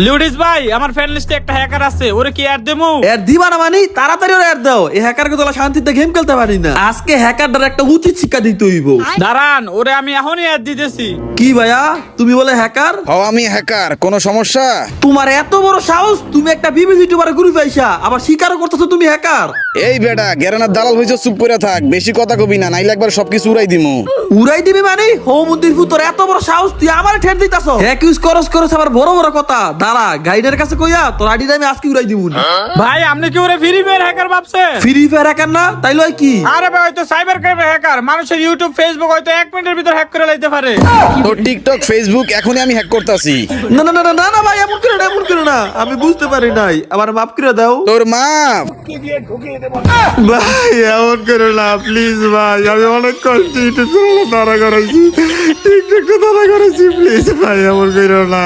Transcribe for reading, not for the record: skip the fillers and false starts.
লিউডিস ভাই, আমার ফ্রেন্ড লিস্টে একটা হ্যাকার আছে, ওরে কি অ্যাড দেমু? এর দিবা না মানে তাড়াতাড়ি ওর এর দাও। এই হ্যাকারকে তোলা শান্তিতে গেম খেলতে পারি না। আজকে হ্যাকারটার একটা উচিত শিক্ষা দিতে হইব। দাঁড়ান, ওরে আমি এখনই অ্যাড দিতেছি। কি ভাইয়া, তুমি বলে হ্যাকার? আমি হ্যাকার, কোনো সমস্যা? তোমার এত বড় সাহস, তুমি একটা বিবিসি ইউটিউবারে ঘুরে পাইছা আবার স্বীকারও করতেছো তুমি হ্যাকার? এই বেটা গেরানার দালাল হইছো, চুপ করে থাক, বেশি কথা কবি না, নাইলে একবার সবকিছু উড়াই দিমু। উড়াই দিবি মানে? হো মন্দির তোর এত বড় সাহস, তুই আমারে ঠের দিতাছ? হ্যাক ইউজ করস আবার বড় বড় কথা। দাঁড়া, গাইডের কাছে কইয়া তোর আইডিটা আমি আজকে উড়াই দিব না। ভাই আপনি কি ওরে ফ্রি ফায়ার হ্যাকার ভাবছে? ফ্রি ফায়ার হ্যাকার না তাইলে হয় কি? আরে ভাই, হয়তো সাইবার ক্রাইম হ্যাকার। মানুষের ইউটিউব ফেসবুক হয়তো 1 মিনিটের ভিতর হ্যাক করে লাইতে পারে। তোর টিকটক ফেসবুক এখনই আমি হ্যাক করতেছি। না না না না না ভাই, এমন করে না, এমন করে না, আমি বুঝতে পারি নাই, আমার মাফ করে দাও। তোর মা ভাই এমন করো না প্লিজ ভাই, আমি অনেক কষ্ট ইউটিউব চ্যানেলে দাঁড়া করাইছি, টিকটকটা দাঁড়া করাইছি, প্লিজ ভাই এমন করো না।